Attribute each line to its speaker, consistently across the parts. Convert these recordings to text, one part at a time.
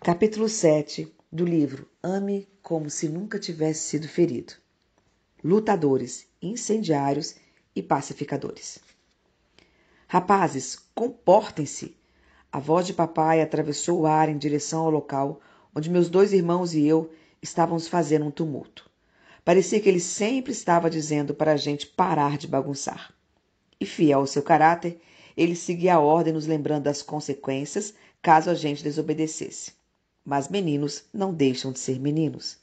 Speaker 1: Capítulo 7 do livro Ame como se nunca tivesse sido ferido. Lutadores, incendiários e pacificadores. Rapazes, comportem-se! A voz de papai atravessou o ar em direção ao local onde meus dois irmãos e eu estávamos fazendo um tumulto. Parecia que ele sempre estava dizendo para a gente parar de bagunçar. E fiel ao seu caráter, ele seguia a ordem nos lembrando das consequências caso a gente desobedecesse. Mas meninos não deixam de ser meninos.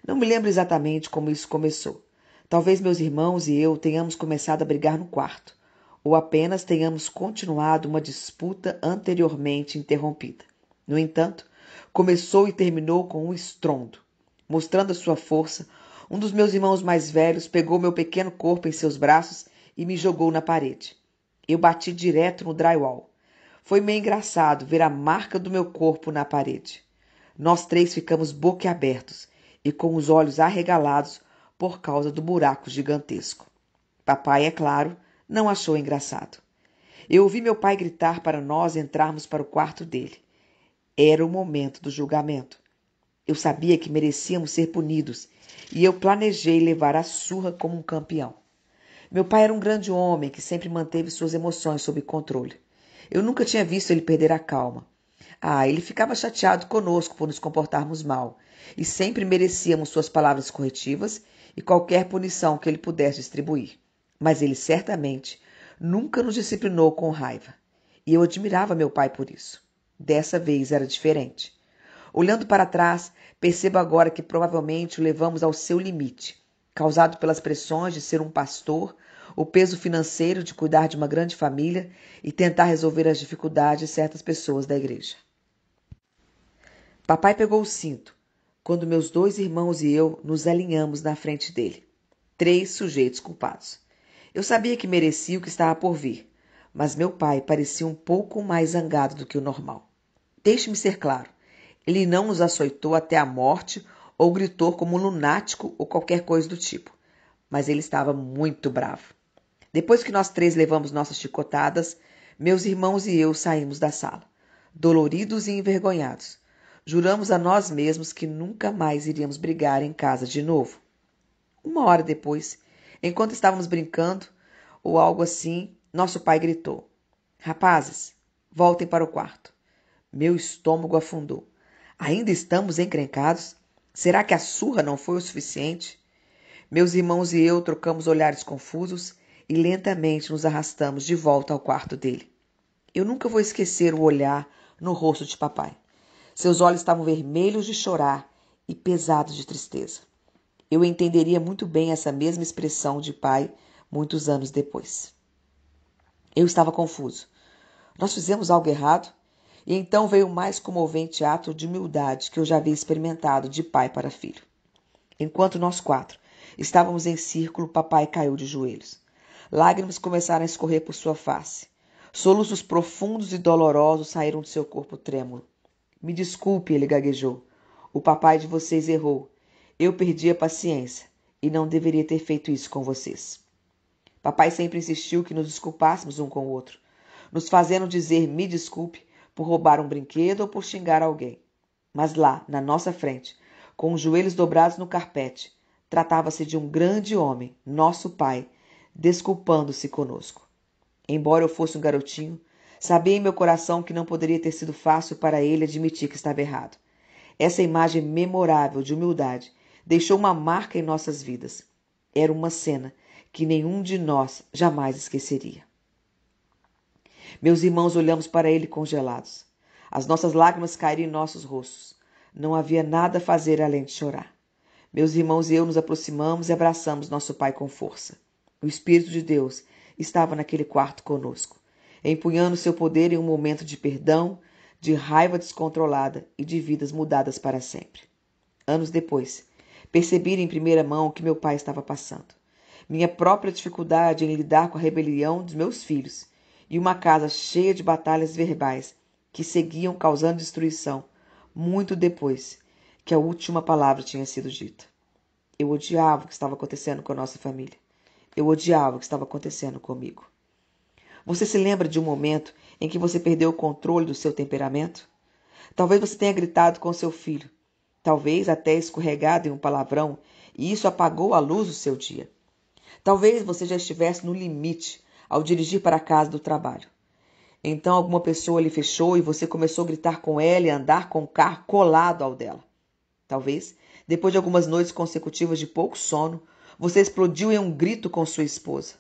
Speaker 1: Não me lembro exatamente como isso começou. Talvez meus irmãos e eu tenhamos começado a brigar no quarto, ou apenas tenhamos continuado uma disputa anteriormente interrompida. No entanto, começou e terminou com um estrondo. Mostrando a sua força, um dos meus irmãos mais velhos pegou meu pequeno corpo em seus braços e me jogou na parede. Eu bati direto no drywall. Foi meio engraçado ver a marca do meu corpo na parede. Nós três ficamos boquiabertos e com os olhos arregalados por causa do buraco gigantesco. Papai, é claro, não achou engraçado. Eu ouvi meu pai gritar para nós entrarmos para o quarto dele. Era o momento do julgamento. Eu sabia que merecíamos ser punidos e eu planejei levar a surra como um campeão. Meu pai era um grande homem que sempre manteve suas emoções sob controle. Eu nunca tinha visto ele perder a calma. Ele ficava chateado conosco por nos comportarmos mal, e sempre merecíamos suas palavras corretivas e qualquer punição que ele pudesse distribuir. Mas ele certamente nunca nos disciplinou com raiva, e eu admirava meu pai por isso. Dessa vez era diferente. Olhando para trás, percebo agora que provavelmente o levamos ao seu limite, causado pelas pressões de ser um pastor, o peso financeiro de cuidar de uma grande família e tentar resolver as dificuldades de certas pessoas da igreja. Papai pegou o cinto, quando meus dois irmãos e eu nos alinhamos na frente dele. 3 sujeitos culpados. Eu sabia que merecia o que estava por vir, mas meu pai parecia um pouco mais zangado do que o normal. Deixe-me ser claro, ele não nos açoitou até a morte ou gritou como um lunático ou qualquer coisa do tipo, mas ele estava muito bravo. Depois que nós 3 levamos nossas chicotadas, meus irmãos e eu saímos da sala, doloridos e envergonhados. Juramos a nós mesmos que nunca mais iríamos brigar em casa de novo. 1 hora depois, enquanto estávamos brincando, ou algo assim, nosso pai gritou: Rapazes, voltem para o quarto. Meu estômago afundou. Ainda estamos encrencados? Será que a surra não foi o suficiente? Meus irmãos e eu trocamos olhares confusos e lentamente nos arrastamos de volta ao quarto dele. Eu nunca vou esquecer o olhar no rosto de papai. Seus olhos estavam vermelhos de chorar e pesados de tristeza. Eu entenderia muito bem essa mesma expressão de pai muitos anos depois. Eu estava confuso. Nós fizemos algo errado? E então veio o mais comovente ato de humildade que eu já havia experimentado de pai para filho. Enquanto nós 4 estávamos em círculo, papai caiu de joelhos. Lágrimas começaram a escorrer por sua face. Soluços profundos e dolorosos saíram de seu corpo trêmulo. Me desculpe, ele gaguejou. O papai de vocês errou. Eu perdi a paciência e não deveria ter feito isso com vocês. Papai sempre insistiu que nos desculpássemos um com o outro, nos fazendo dizer me desculpe por roubar um brinquedo ou por xingar alguém. Mas lá, na nossa frente, com os joelhos dobrados no carpete, tratava-se de um grande homem, nosso pai, desculpando-se conosco. Embora eu fosse um garotinho, sabia em meu coração que não poderia ter sido fácil para ele admitir que estava errado. Essa imagem memorável de humildade deixou uma marca em nossas vidas. Era uma cena que nenhum de nós jamais esqueceria. Meus irmãos olhamos para ele congelados. As nossas lágrimas caíram em nossos rostos. Não havia nada a fazer além de chorar. Meus irmãos e eu nos aproximamos e abraçamos nosso pai com força. O Espírito de Deus estava naquele quarto conosco, empunhando seu poder em um momento de perdão, de raiva descontrolada e de vidas mudadas para sempre. Anos depois, percebi em primeira mão o que meu pai estava passando. Minha própria dificuldade em lidar com a rebelião dos meus filhos e uma casa cheia de batalhas verbais que seguiam causando destruição, muito depois que a última palavra tinha sido dita. Eu odiava o que estava acontecendo com a nossa família. Eu odiava o que estava acontecendo comigo. Você se lembra de um momento em que você perdeu o controle do seu temperamento? Talvez você tenha gritado com seu filho. Talvez até escorregado em um palavrão, e isso apagou a luz do seu dia. Talvez você já estivesse no limite ao dirigir para a casa do trabalho. Então alguma pessoa lhe fechou e você começou a gritar com ela e andar com o carro colado ao dela. Talvez, depois de algumas noites consecutivas de pouco sono, você explodiu em um grito com sua esposa.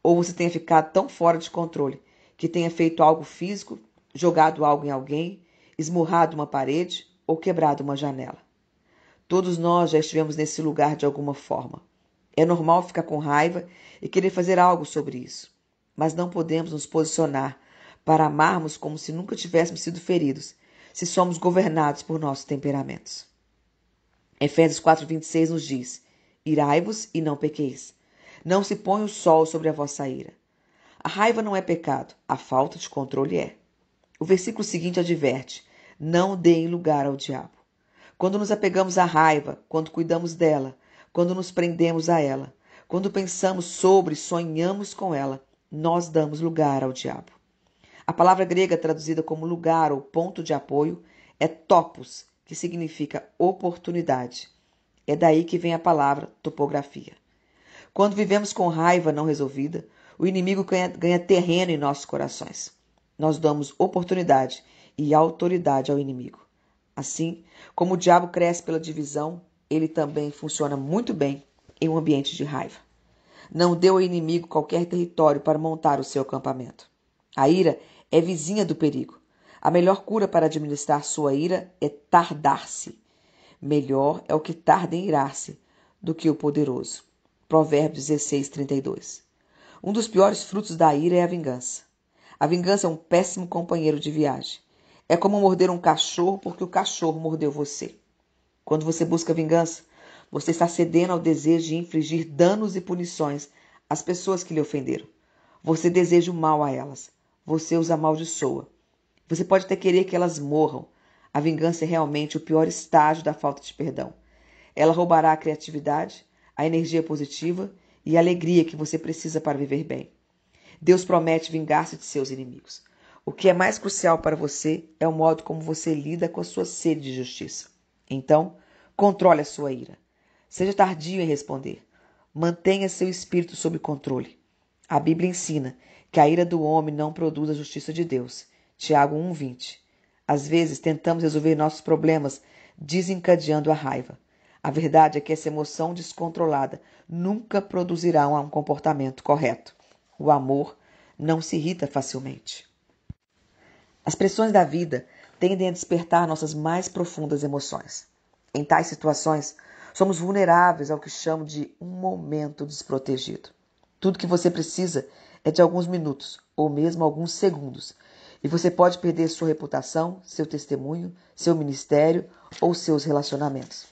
Speaker 1: Ou você tenha ficado tão fora de controle que tenha feito algo físico, jogado algo em alguém, esmurrado uma parede ou quebrado uma janela. Todos nós já estivemos nesse lugar de alguma forma. É normal ficar com raiva e querer fazer algo sobre isso, mas não podemos nos posicionar para amarmos como se nunca tivéssemos sido feridos, se somos governados por nossos temperamentos. Efésios 4:26 nos diz: irai-vos e não pequeis. Não se põe o sol sobre a vossa ira. A raiva não é pecado, a falta de controle é. O versículo seguinte adverte: não deem lugar ao diabo. Quando nos apegamos à raiva, quando cuidamos dela, quando nos prendemos a ela, quando pensamos sobre e sonhamos com ela, nós damos lugar ao diabo. A palavra grega traduzida como lugar ou ponto de apoio é topos, que significa oportunidade. É daí que vem a palavra topografia. Quando vivemos com raiva não resolvida, o inimigo ganha terreno em nossos corações. Nós damos oportunidade e autoridade ao inimigo. Assim, como o diabo cresce pela divisão, ele também funciona muito bem em um ambiente de raiva. Não dê ao inimigo qualquer território para montar o seu acampamento. A ira é vizinha do perigo. A melhor cura para administrar sua ira é tardar-se. Melhor é o que tarda em irar-se do que o poderoso. Provérbios 16:32. Um dos piores frutos da ira é a vingança. A vingança é um péssimo companheiro de viagem. É como morder um cachorro porque o cachorro mordeu você. Quando você busca vingança, você está cedendo ao desejo de infligir danos e punições às pessoas que lhe ofenderam. Você deseja o mal a elas. Você os amaldiçoa. Você pode até querer que elas morram. A vingança é realmente o pior estágio da falta de perdão. Ela roubará a criatividade, a energia positiva e a alegria que você precisa para viver bem. Deus promete vingar-se de seus inimigos. O que é mais crucial para você é o modo como você lida com a sua sede de justiça. Então, controle a sua ira. Seja tardio em responder. Mantenha seu espírito sob controle. A Bíblia ensina que a ira do homem não produz a justiça de Deus. Tiago 1:20. Às vezes tentamos resolver nossos problemas desencadeando a raiva. A verdade é que essa emoção descontrolada nunca produzirá um comportamento correto. O amor não se irrita facilmente. As pressões da vida tendem a despertar nossas mais profundas emoções. Em tais situações, somos vulneráveis ao que chamo de um momento desprotegido. Tudo que você precisa é de alguns minutos, ou mesmo alguns segundos, e você pode perder sua reputação, seu testemunho, seu ministério ou seus relacionamentos.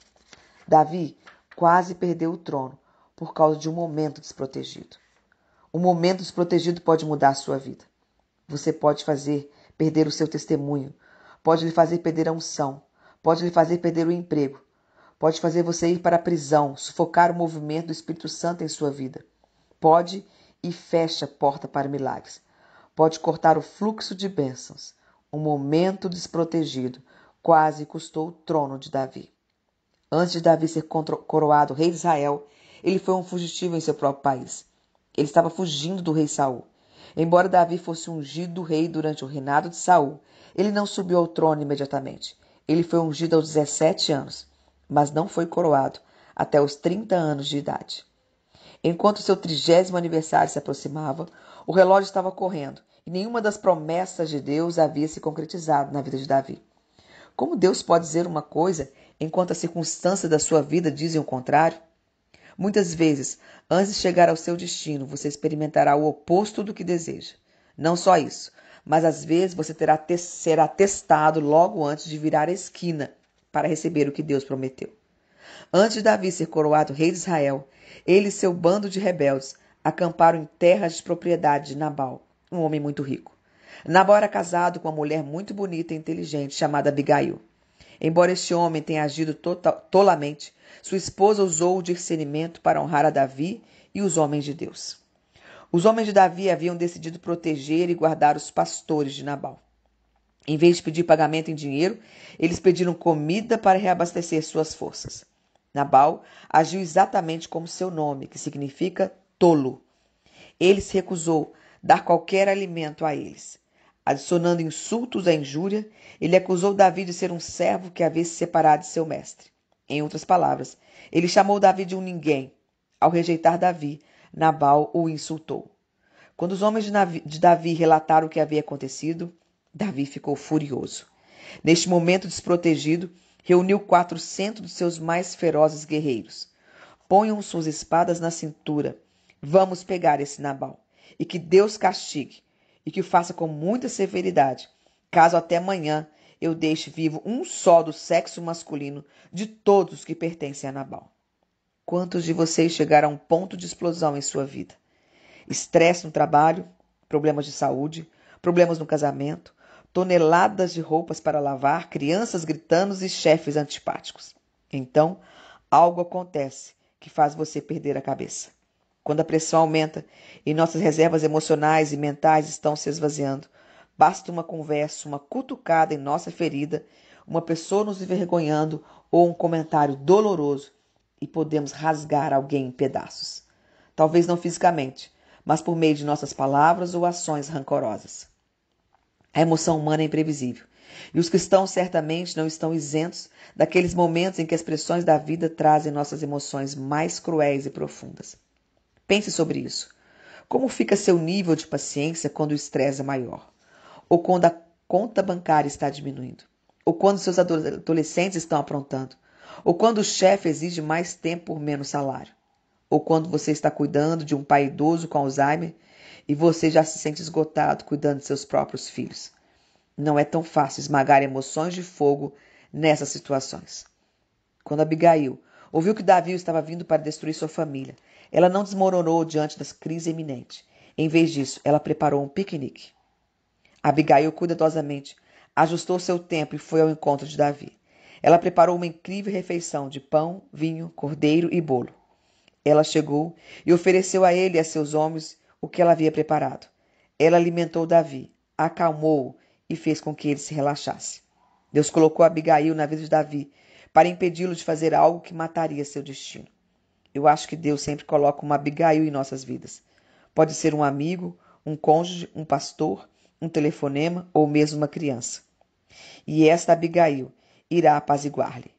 Speaker 1: Davi quase perdeu o trono por causa de um momento desprotegido. Um momento desprotegido pode mudar a sua vida. Você pode fazer perder o seu testemunho, pode lhe fazer perder a unção, pode lhe fazer perder o emprego, pode fazer você ir para a prisão, sufocar o movimento do Espírito Santo em sua vida. Pode e fecha a porta para milagres. Pode cortar o fluxo de bênçãos. Um momento desprotegido quase custou o trono de Davi. Antes de Davi ser coroado rei de Israel, ele foi um fugitivo em seu próprio país. Ele estava fugindo do rei Saul. Embora Davi fosse ungido rei durante o reinado de Saul, ele não subiu ao trono imediatamente. Ele foi ungido aos 17 anos, mas não foi coroado até os 30 anos de idade. Enquanto seu 30º aniversário se aproximava, o relógio estava correndo e nenhuma das promessas de Deus havia se concretizado na vida de Davi. Como Deus pode dizer uma coisa enquanto as circunstâncias da sua vida dizem o contrário? Muitas vezes, antes de chegar ao seu destino, você experimentará o oposto do que deseja. Não só isso, mas às vezes você será testado logo antes de virar a esquina para receber o que Deus prometeu. Antes de Davi ser coroado rei de Israel, ele e seu bando de rebeldes acamparam em terras de propriedade de Nabal, um homem muito rico. Nabal era casado com uma mulher muito bonita e inteligente chamada Abigail. Embora este homem tenha agido tolamente, sua esposa usou o discernimento para honrar a Davi e os homens de Deus. Os homens de Davi haviam decidido proteger e guardar os pastores de Nabal. Em vez de pedir pagamento em dinheiro, eles pediram comida para reabastecer suas forças. Nabal agiu exatamente como seu nome, que significa tolo. Ele se recusou dar qualquer alimento a eles. Adicionando insultos à injúria, ele acusou Davi de ser um servo que havia se separado de seu mestre. Em outras palavras, ele chamou Davi de um ninguém. Ao rejeitar Davi, Nabal o insultou. Quando os homens de Davi relataram o que havia acontecido, Davi ficou furioso. Neste momento desprotegido, reuniu 400 dos seus mais ferozes guerreiros. Ponham suas espadas na cintura. Vamos pegar esse Nabal. E que Deus castigue, e que o faça com muita severidade, caso até amanhã eu deixe vivo um só do sexo masculino de todos que pertencem a Nabal. Quantos de vocês chegaram a um ponto de explosão em sua vida? Estresse no trabalho, problemas de saúde, problemas no casamento, toneladas de roupas para lavar, crianças gritando e chefes antipáticos. Então, algo acontece que faz você perder a cabeça. Quando a pressão aumenta e nossas reservas emocionais e mentais estão se esvaziando, basta uma conversa, uma cutucada em nossa ferida, uma pessoa nos envergonhando ou um comentário doloroso e podemos rasgar alguém em pedaços. Talvez não fisicamente, mas por meio de nossas palavras ou ações rancorosas. A emoção humana é imprevisível, e os cristãos certamente não estão isentos daqueles momentos em que as pressões da vida trazem nossas emoções mais cruéis e profundas. Pense sobre isso. Como fica seu nível de paciência quando o estresse é maior? Ou quando a conta bancária está diminuindo? Ou quando seus adolescentes estão aprontando? Ou quando o chefe exige mais tempo por menos salário? Ou quando você está cuidando de um pai idoso com Alzheimer e você já se sente esgotado cuidando de seus próprios filhos? Não é tão fácil esmagar emoções de fogo nessas situações. Quando Abigail ouviu que Davi estava vindo para destruir sua família, ela não desmoronou diante da crise iminente. Em vez disso, ela preparou um piquenique. Abigail cuidadosamente ajustou seu tempo e foi ao encontro de Davi. Ela preparou uma incrível refeição de pão, vinho, cordeiro e bolo. Ela chegou e ofereceu a ele e a seus homens o que ela havia preparado. Ela alimentou Davi, acalmou-o e fez com que ele se relaxasse. Deus colocou Abigail na vida de Davi para impedi-lo de fazer algo que mataria seu destino. Eu acho que Deus sempre coloca uma Abigail em nossas vidas. Pode ser um amigo, um cônjuge, um pastor, um telefonema ou mesmo uma criança. E esta Abigail irá apaziguar-lhe.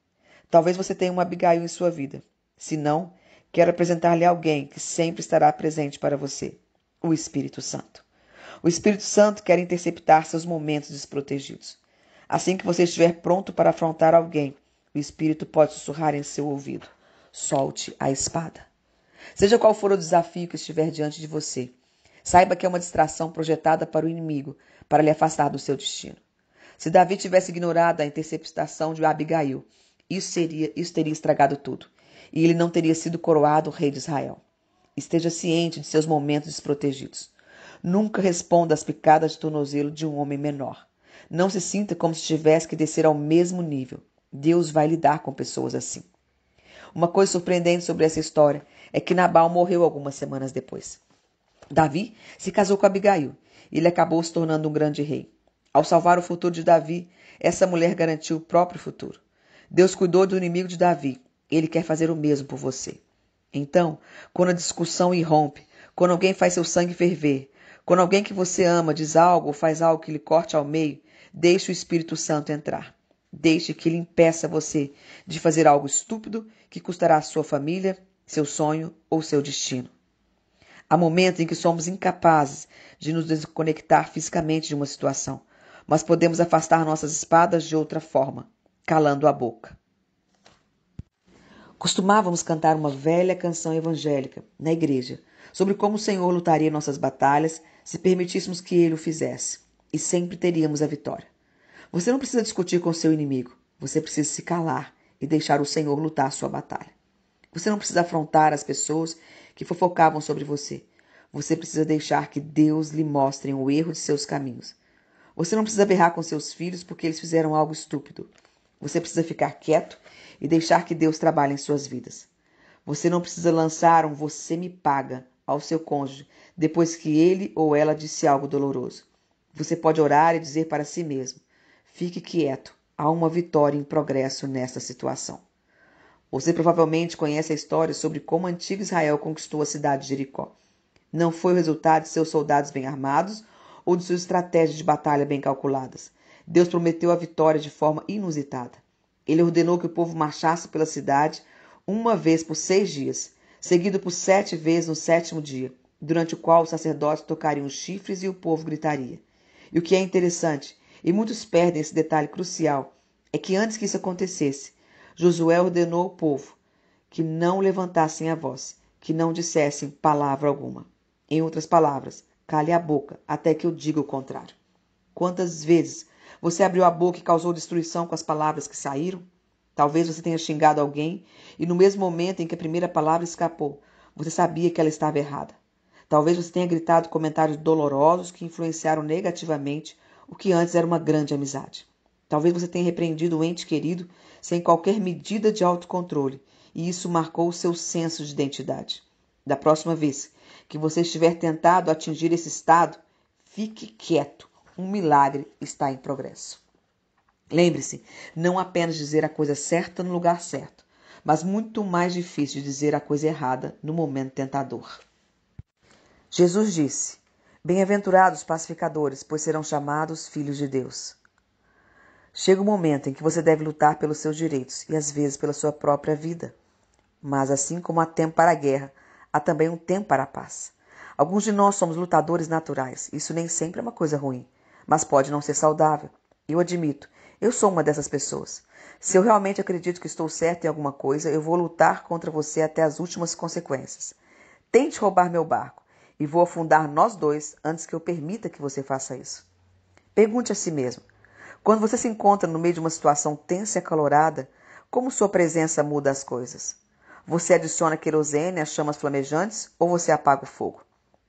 Speaker 1: Talvez você tenha uma Abigail em sua vida. Se não, quero apresentar-lhe alguém que sempre estará presente para você, o Espírito Santo. O Espírito Santo quer interceptar seus momentos desprotegidos. Assim que você estiver pronto para afrontar alguém, o Espírito pode sussurrar em seu ouvido: solte a espada. Seja qual for o desafio que estiver diante de você, saiba que é uma distração projetada para o inimigo, para lhe afastar do seu destino. Se Davi tivesse ignorado a interceptação de Abigail, isso teria estragado tudo, e ele não teria sido coroado rei de Israel. Esteja ciente de seus momentos desprotegidos. Nunca responda às picadas de tornozelo de um homem menor. Não se sinta como se tivesse que descer ao mesmo nível. Deus vai lidar com pessoas assim. Uma coisa surpreendente sobre essa história é que Nabal morreu algumas semanas depois. Davi se casou com Abigail e ele acabou se tornando um grande rei. Ao salvar o futuro de Davi, essa mulher garantiu o próprio futuro. Deus cuidou do inimigo de Davi. Ele quer fazer o mesmo por você. Então, quando a discussão irrompe, quando alguém faz seu sangue ferver, quando alguém que você ama diz algo ou faz algo que lhe corte ao meio, deixe o Espírito Santo entrar. Deixe que ele impeça você de fazer algo estúpido que custará a sua família, seu sonho ou seu destino. Há momentos em que somos incapazes de nos desconectar fisicamente de uma situação, mas podemos afastar nossas espadas de outra forma, calando a boca. Costumávamos cantar uma velha canção evangélica na igreja sobre como o Senhor lutaria nossas batalhas se permitíssemos que Ele o fizesse, e sempre teríamos a vitória. Você não precisa discutir com seu inimigo, você precisa se calar e deixar o Senhor lutar a sua batalha. Você não precisa afrontar as pessoas que fofocavam sobre você. Você precisa deixar que Deus lhe mostre o erro de seus caminhos. Você não precisa berrar com seus filhos porque eles fizeram algo estúpido. Você precisa ficar quieto e deixar que Deus trabalhe em suas vidas. Você não precisa lançar um "você me paga" ao seu cônjuge depois que ele ou ela disse algo doloroso. Você pode orar e dizer para si mesmo: Fique quieto. Há uma vitória em progresso nesta situação. Você provavelmente conhece a história sobre como o antigo Israel conquistou a cidade de Jericó. Não foi o resultado de seus soldados bem armados ou de suas estratégias de batalha bem calculadas. Deus prometeu a vitória de forma inusitada. Ele ordenou que o povo marchasse pela cidade uma vez por 6 dias, seguido por 7 vezes no 7º dia, durante o qual os sacerdotes tocariam os chifres e o povo gritaria. E o que é interessante, e muitos perdem esse detalhe crucial, é que antes que isso acontecesse, Josué ordenou ao povo que não levantassem a voz, que não dissessem palavra alguma. Em outras palavras, cale a boca até que eu diga o contrário. Quantas vezes você abriu a boca e causou destruição com as palavras que saíram? Talvez você tenha xingado alguém e no mesmo momento em que a primeira palavra escapou, você sabia que ela estava errada. Talvez você tenha gritado comentários dolorosos que influenciaram negativamente o que antes era uma grande amizade. Talvez você tenha repreendido um ente querido sem qualquer medida de autocontrole, e isso marcou o seu senso de identidade. Da próxima vez que você estiver tentado atingir esse estado, fique quieto. Um milagre está em progresso. Lembre-se, não apenas dizer a coisa certa no lugar certo, mas muito mais difícil de dizer a coisa errada no momento tentador. Jesus disse: Bem-aventurados os pacificadores, pois serão chamados filhos de Deus. Chega o momento em que você deve lutar pelos seus direitos e às vezes pela sua própria vida. Mas assim como há tempo para a guerra, há também um tempo para a paz. Alguns de nós somos lutadores naturais. Isso nem sempre é uma coisa ruim, mas pode não ser saudável. Eu admito, eu sou uma dessas pessoas. Se eu realmente acredito que estou certo em alguma coisa, eu vou lutar contra você até as últimas consequências. Tente roubar meu barco e vou afundar nós dois antes que eu permita que você faça isso. Pergunte a si mesmo. Quando você se encontra no meio de uma situação tensa e acalorada, como sua presença muda as coisas? Você adiciona querosene às chamas flamejantes ou você apaga o fogo?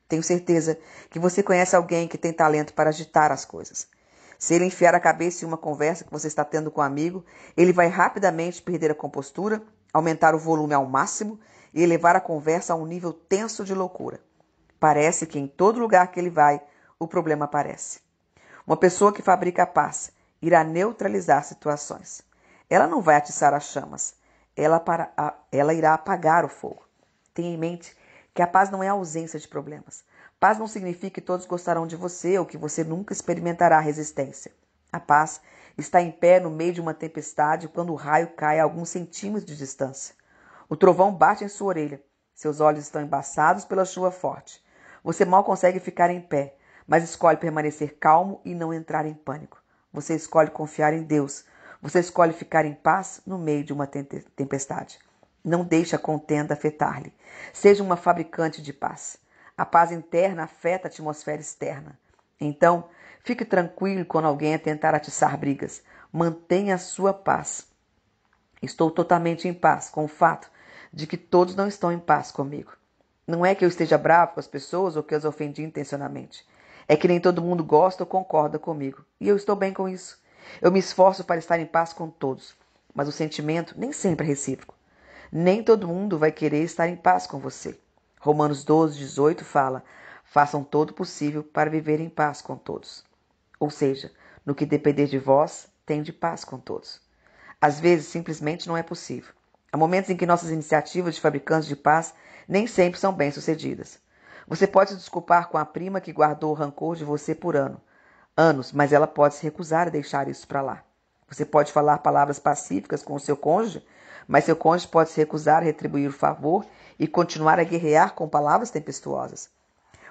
Speaker 1: Tenho certeza que você conhece alguém que tem talento para agitar as coisas. Se ele enfiar a cabeça em uma conversa que você está tendo com um amigo, ele vai rapidamente perder a compostura, aumentar o volume ao máximo e elevar a conversa a um nível tenso de loucura. Parece que em todo lugar que ele vai, o problema aparece. Uma pessoa que fabrica a paz irá neutralizar situações. Ela não vai atiçar as chamas, ela irá apagar o fogo. Tenha em mente que a paz não é a ausência de problemas. Paz não significa que todos gostarão de você ou que você nunca experimentará resistência. A paz está em pé no meio de uma tempestade quando o raio cai a alguns centímetros de distância. O trovão bate em sua orelha. Seus olhos estão embaçados pela chuva forte. Você mal consegue ficar em pé, mas escolhe permanecer calmo e não entrar em pânico. Você escolhe confiar em Deus. Você escolhe ficar em paz no meio de uma tempestade. Não deixe a contenda afetar-lhe. Seja uma fabricante de paz. A paz interna afeta a atmosfera externa. Então, fique tranquilo quando alguém tentar atiçar brigas. Mantenha a sua paz. Estou totalmente em paz com o fato de que todos não estão em paz comigo. Não é que eu esteja bravo com as pessoas ou que as ofendi intencionalmente. É que nem todo mundo gosta ou concorda comigo. E eu estou bem com isso. Eu me esforço para estar em paz com todos. Mas o sentimento nem sempre é recíproco. Nem todo mundo vai querer estar em paz com você. Romanos 12:18 fala: façam todo o possível para viver em paz com todos. Ou seja, no que depender de vós, tende paz com todos. Às vezes, simplesmente não é possível. Há momentos em que nossas iniciativas de fabricantes de paz nem sempre são bem-sucedidas. Você pode se desculpar com a prima que guardou o rancor de você por anos, mas ela pode se recusar a deixar isso para lá. Você pode falar palavras pacíficas com o seu cônjuge, mas seu cônjuge pode se recusar a retribuir o favor e continuar a guerrear com palavras tempestuosas.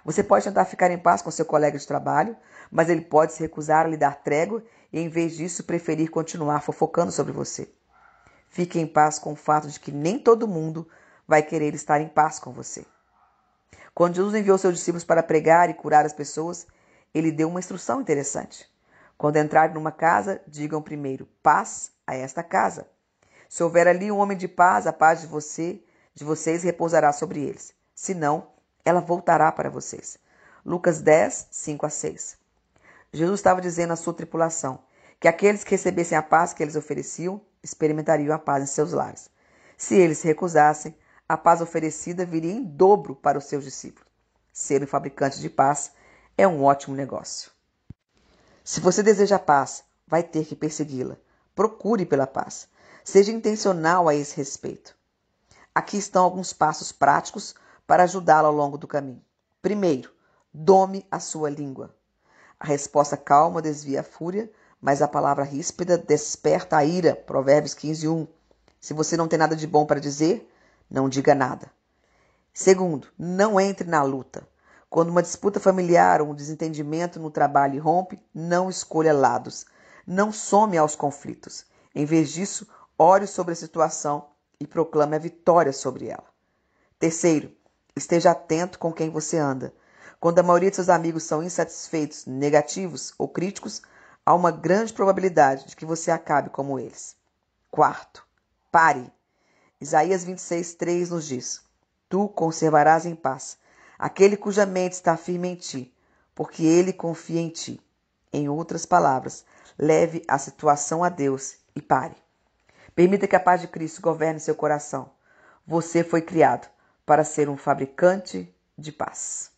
Speaker 1: Você pode tentar ficar em paz com seu colega de trabalho, mas ele pode se recusar a lhe dar trégua e, em vez disso, preferir continuar fofocando sobre você. Fique em paz com o fato de que nem todo mundo vai querer estar em paz com você. Quando Jesus enviou seus discípulos para pregar e curar as pessoas, ele deu uma instrução interessante. Quando entrarem numa casa, digam primeiro, paz a esta casa. Se houver ali um homem de paz, a paz de vocês repousará sobre eles. Se não, ela voltará para vocês. Lucas 10, 5-6. Jesus estava dizendo à sua tripulação que aqueles que recebessem a paz que eles ofereciam, experimentariam a paz em seus lares. Se eles se recusassem, a paz oferecida viria em dobro para os seus discípulos. Ser um fabricante de paz é um ótimo negócio. Se você deseja paz, vai ter que persegui-la. Procure pela paz. Seja intencional a esse respeito. Aqui estão alguns passos práticos para ajudá-la ao longo do caminho. Primeiro, dome a sua língua. A resposta calma desvia a fúria, mas a palavra ríspida desperta a ira. Provérbios 15:1. Se você não tem nada de bom para dizer, não diga nada. Segundo, não entre na luta. Quando uma disputa familiar ou um desentendimento no trabalho irrompe, não escolha lados. Não some aos conflitos. Em vez disso, ore sobre a situação e proclame a vitória sobre ela. Terceiro, esteja atento com quem você anda. Quando a maioria de seus amigos são insatisfeitos, negativos ou críticos, há uma grande probabilidade de que você acabe como eles. Quarto, pare. Isaías 26:3 nos diz: Tu conservarás em paz aquele cuja mente está firme em ti, porque ele confia em ti. Em outras palavras, leve a situação a Deus e pare. Permita que a paz de Cristo governe seu coração. Você foi criado para ser um fabricante de paz.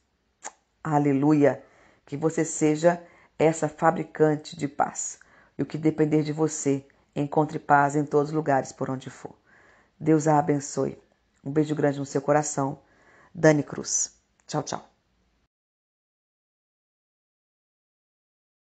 Speaker 1: Aleluia! Que você seja essa fabricante de paz. E o que depender de você, encontre paz em todos os lugares por onde for. Deus a abençoe. Um beijo grande no seu coração. Dani Cruz. Tchau, tchau.